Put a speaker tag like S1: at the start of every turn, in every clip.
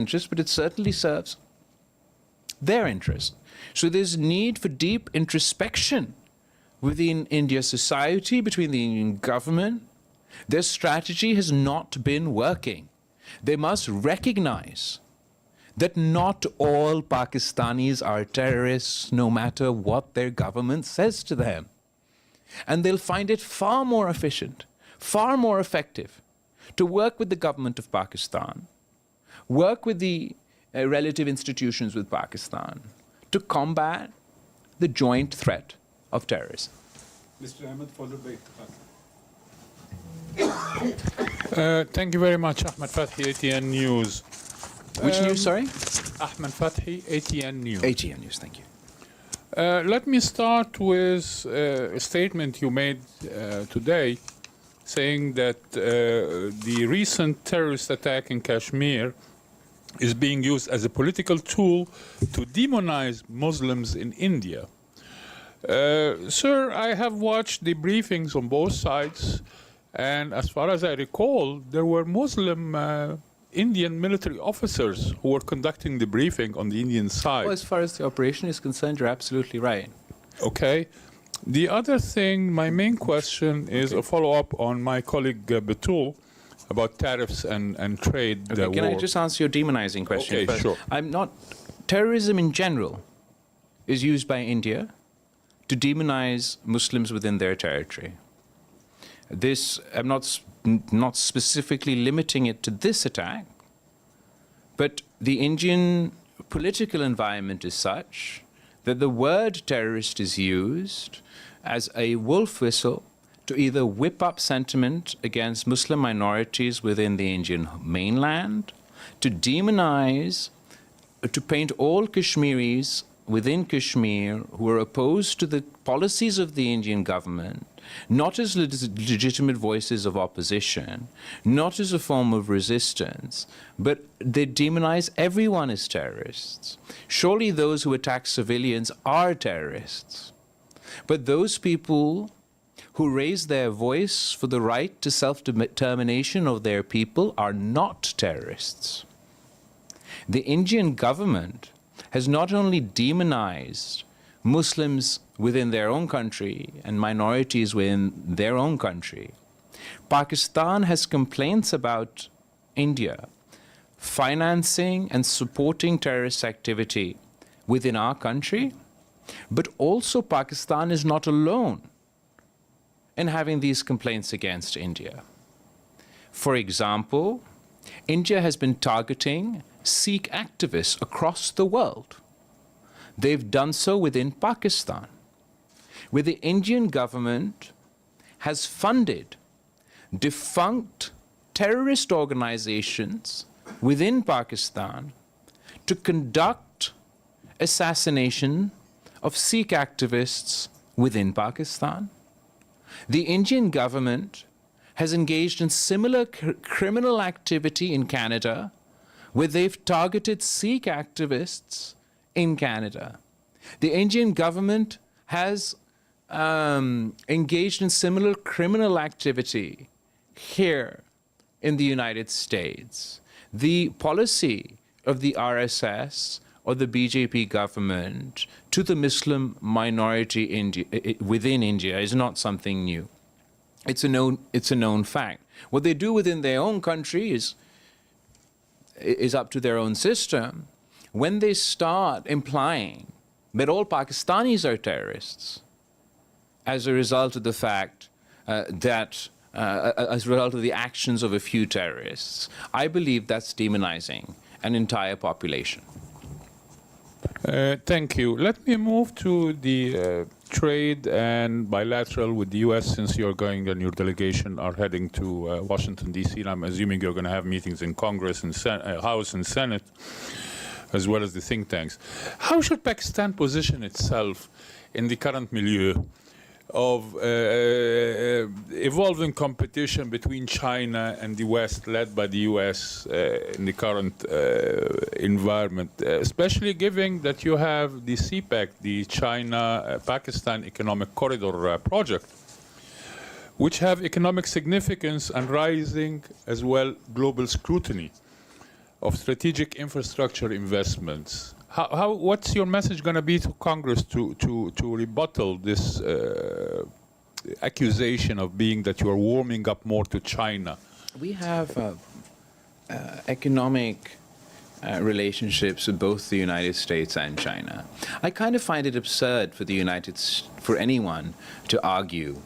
S1: interest, but it certainly serves their interest. So there's need for deep introspection within India's society, between the Indian government. Their strategy has not been working. They must recognize that not all Pakistanis are terrorists, no matter what their government says to them. And they'll find it far more efficient, far more effective to work with the government of Pakistan, work with the relative institutions with Pakistan to combat the joint threat of terrorism.
S2: Mr. Ahmed, followed by
S3: Thank you very much, Ahmed Fathi, ATN News.
S1: Which news, sorry?
S3: Ahmed Fathi, ATN News.
S1: ATN News, thank you.
S3: Let me start with a statement you made today, saying that the recent terrorist attack in Kashmir is being used as a political tool to demonize Muslims in India. Sir, I have watched the briefings on both sides, and as far as I recall, there were Muslim Indian military officers who were conducting the briefing on the Indian side.
S1: Well, as far as the operation is concerned, you're absolutely right.
S3: Okay. The other thing, my main question is a follow-up on my colleague Batul about tariffs and trade.
S1: Okay, can I just answer your demonizing question
S3: Okay,
S1: first?
S3: sure.
S1: Terrorism in general is used by India to demonize Muslims within their territory. This, I'm not specifically limiting it to this attack, but the Indian political environment is such that the word terrorist is used as a wolf whistle to either whip up sentiment against Muslim minorities within the Indian mainland, to demonize, to paint all Kashmiris within Kashmir who are opposed to the policies of the Indian government, not as legitimate voices of opposition, not as a form of resistance, but they demonize everyone as terrorists. Surely those who attack civilians are terrorists. But those people who raise their voice for the right to self-determination of their people are not terrorists. The Indian government has not only demonized Muslims within their own country and minorities within their own country. Pakistan has complaints about India financing and supporting terrorist activity within our country, but also Pakistan is not alone in having these complaints against India. For example, India has been targeting Sikh activists across the world. They've done so within Pakistan, where the Indian government has funded defunct terrorist organizations within Pakistan to conduct assassination of Sikh activists within Pakistan. The Indian government has engaged in similar criminal activity in Canada, where they've targeted Sikh activists in Canada. The Indian government has engaged in similar criminal activity here in the United States. The policy of the RSS or the BJP government to the Muslim minority within India is not something new. It's a known fact. What they do within their own country is up to their own system. When they start implying that all Pakistanis are terrorists as a result of the fact as a result of the actions of a few terrorists, I believe that's demonizing an entire population.
S3: Thank you. Let me move to the trade and bilateral with the U.S. since you're going and your delegation are heading to Washington, D.C. And I'm assuming you're going to have meetings in Congress and House and Senate, as well as the think tanks. How should Pakistan position itself in the current milieu of evolving competition between China and the West, led by the U.S. In the current environment, especially given that you have the CPEC, the China-Pakistan Economic Corridor project, which have economic significance and rising as well global scrutiny? of strategic infrastructure investments. What's your message going to be to Congress to rebuttal this accusation of being that you are warming up more to China?
S1: We have economic relationships with both the United States and China. I kind of find it absurd for anyone to argue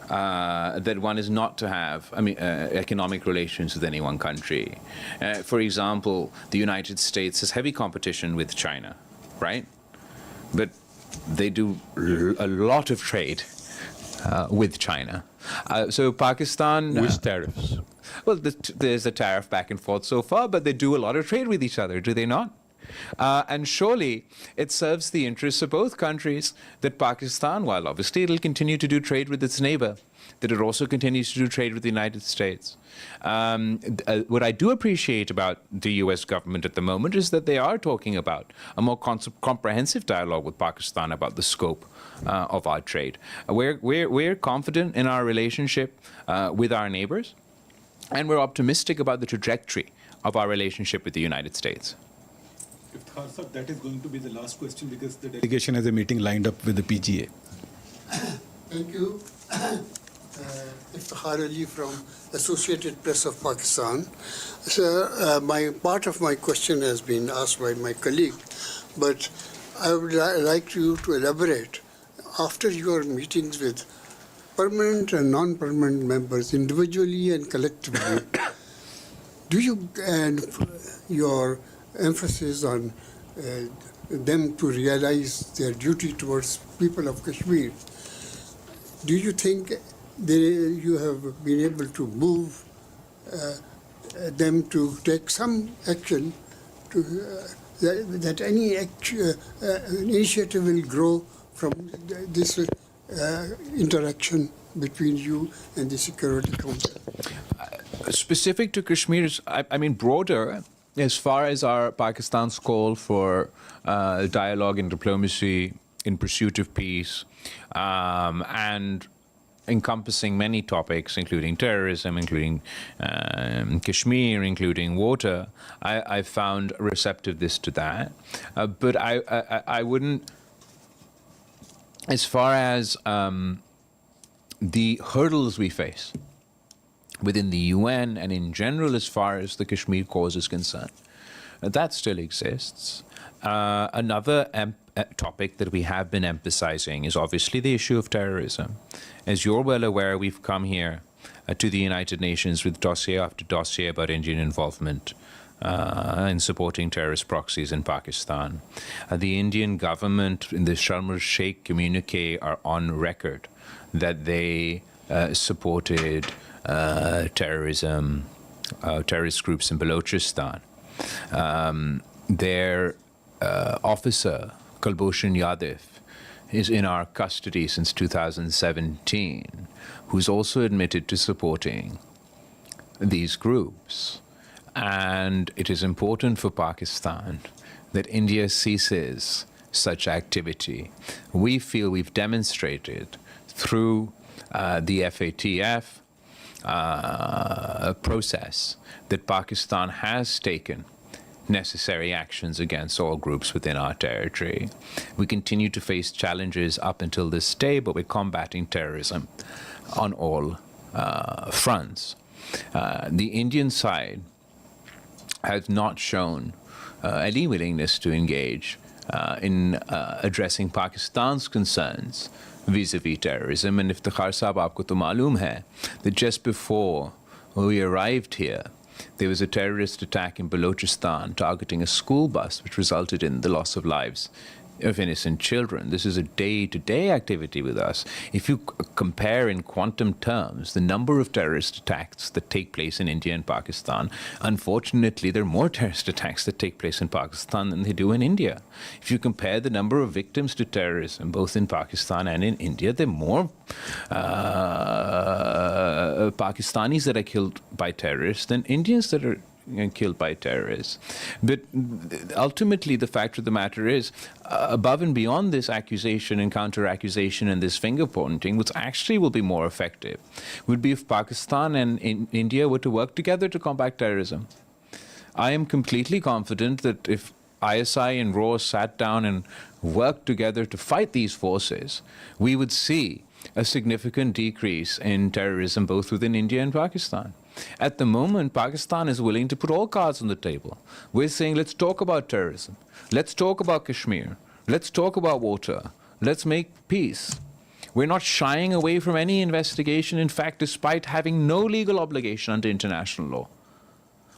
S1: that one is not to have, economic relations with any one country. For example, the United States has heavy competition with China, right? But they do a lot of trade with China. So Pakistan...
S3: With tariffs.
S1: Well, there's a tariff back and forth so far, but they do a lot of trade with each other, do they not? And surely it serves the interests of both countries that Pakistan, while obviously it'll continue to do trade with its neighbor, that it also continues to do trade with the United States. What I do appreciate about the U.S. government at the moment is that they are talking about a more comprehensive dialogue with Pakistan about the scope of our trade. We're confident in our relationship with our neighbors, and we're optimistic about the trajectory of our relationship with the United States.
S2: Iftikhar Sahab, that is going to be the last question because the delegation has a meeting lined up with the PGA.
S4: Thank you. Iftikhar Ali from Associated Press of Pakistan. Sir, part of my question has been asked by my colleague, but I would like you to elaborate. After your meetings with permanent and non-permanent members, individually and collectively, do you, and your emphasis on them to realize their duty towards people of Kashmir, do you think you have been able to move them to take some action to, that any initiative will grow from this interaction between you and the Security Council?
S1: Specific to Kashmir, I mean broader, as far as our Pakistan's call for dialogue and diplomacy in pursuit of peace, and encompassing many topics, including terrorism, including Kashmir, including water, I found receptiveness to that. But I wouldn't, as far as the hurdles we face within the UN and in general as far as the Kashmir cause is concerned, that still exists. Another topic that we have been emphasizing is obviously the issue of terrorism. As you're well aware, we've come here to the United Nations with dossier after dossier about Indian involvement in supporting terrorist proxies in Pakistan. The Indian government in the Sharm el-Sheikh communique are on record that they supported terrorism, terrorist groups in Balochistan. Their officer, Kulbhushan Yadav, is in our custody since 2017, who's also admitted to supporting these groups. And it is important for Pakistan that India ceases such activity. We feel we've demonstrated through the FATF process that Pakistan has taken necessary actions against all groups within our territory. We continue to face challenges up until this day, but we're combating terrorism on all fronts. The Indian side has not shown any willingness to engage in addressing Pakistan's concerns vis-a-vis terrorism. And Iftikhar Sahab, aapko to maloom hai that just before we arrived here, there was a terrorist attack in Balochistan targeting a school bus, which resulted in the loss of lives of innocent children. This is a day-to-day activity with us. If you compare in quantum terms the number of terrorist attacks that take place in India and Pakistan, unfortunately there are more terrorist attacks that take place in Pakistan than they do in India. If you compare the number of victims to terrorism both in Pakistan and in India, there are more Pakistanis that are killed by terrorists than Indians that are killed by terrorists. But ultimately the fact of the matter is, above and beyond this accusation and counter-accusation and this finger-pointing, which actually will be more effective, would be if Pakistan and India were to work together to combat terrorism. I am completely confident that if ISI and RAW sat down and worked together to fight these forces, we would see a significant decrease in terrorism both within India and Pakistan. At the moment, Pakistan is willing to put all cards on the table. We're saying, let's talk about terrorism. Let's talk about Kashmir. Let's talk about water. Let's make peace. We're not shying away from any investigation, in fact, despite having no legal obligation under international law.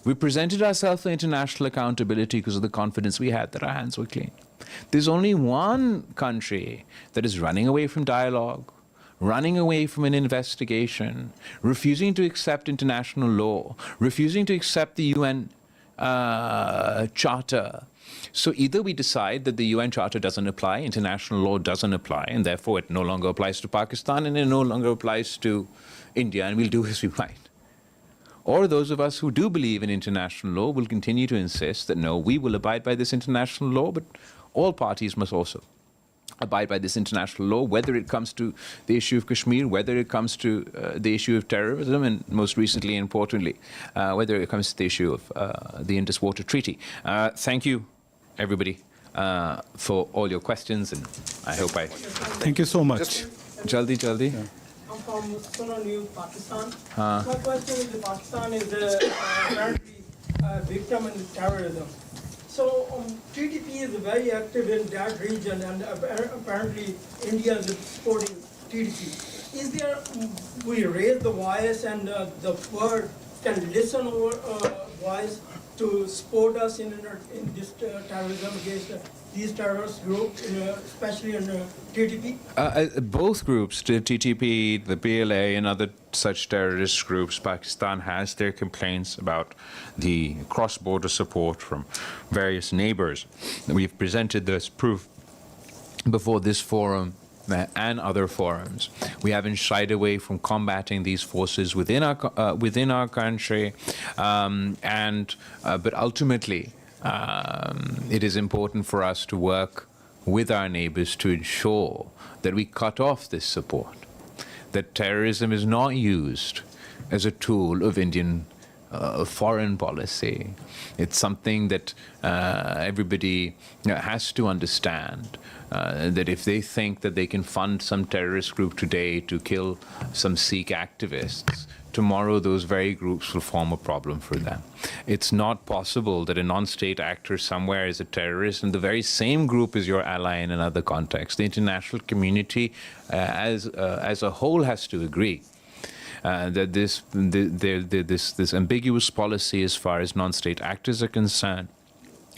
S1: We presented ourselves for international accountability because of the confidence we had that our hands were clean. There's only one country that is running away from dialogue, running away from an investigation, refusing to accept international law, refusing to accept the UN Charter. So either we decide that the UN Charter doesn't apply, international law doesn't apply, and therefore it no longer applies to Pakistan and it no longer applies to India, and we'll do as we might. Or those of us who do believe in international law will continue to insist that no, we will abide by this international law, but all parties must also abide by this international law, whether it comes to the issue of Kashmir, whether it comes to the issue of terrorism, and most recently, importantly, whether it comes to the issue of the Indus Water Treaty. Thank you, everybody, for all your questions, and I hope I...
S2: Thank you so much.
S1: Jaldi.
S2: Yeah.
S5: I'm from Suno News, Pakistan. My question is that Pakistan is apparently a victim in terrorism. So TTP is very active in that region, and apparently India is supporting TTP. Is there, we raise the voice and the world can listen our voice to support us in this terrorism against these terrorist groups, especially in TTP?
S1: Both groups, the TTP, the PLA, and other such terrorist groups, Pakistan has their complaints about the cross-border support from various neighbors. We've presented this proof before this forum and other forums. We haven't shied away from combating these forces within our country, but ultimately, it is important for us to work with our neighbors to ensure that we cut off this support, that terrorism is not used as a tool of Indian foreign policy. It's something that everybody has to understand, that if they think that they can fund some terrorist group today to kill some Sikh activists, tomorrow those very groups will form a problem for them. It's not possible that a non-state actor somewhere is a terrorist and the very same group is your ally in another context. The international community as a whole has to agree that this ambiguous policy as far as non-state actors are concerned,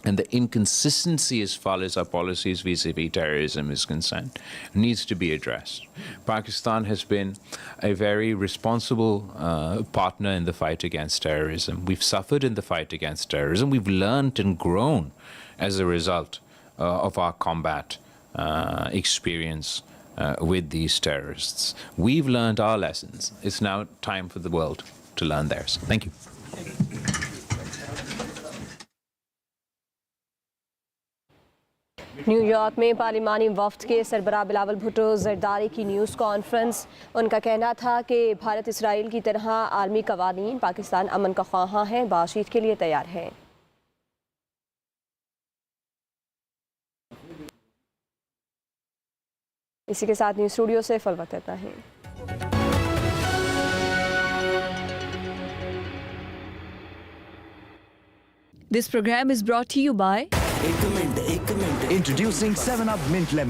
S1: and the inconsistency as far as our policies vis-a-vis terrorism is concerned, needs to be addressed. Pakistan has been a very responsible partner in the fight against terrorism. We've suffered in the fight against terrorism. We've learned and grown as a result of our combat experience with these terrorists. We've learned our lessons. It's now time for the world to learn theirs. Thank you.
S6: New York में पार्लिमानी वफ्द के सरबराह बिलावल भुट्टो जरदारी की news conference. उनका कहना था कि Bharat Israel की तरह आलमी कवानीन, पाकिस्तान अमन का ख्वाहां है, बातचीत के लिए तैयार है। इसी के साथ न्यूज़ स्टूडियो से फलवत करता है।
S7: This program is brought to you by
S8: एक minute introducing 7 Up Mint Lemon।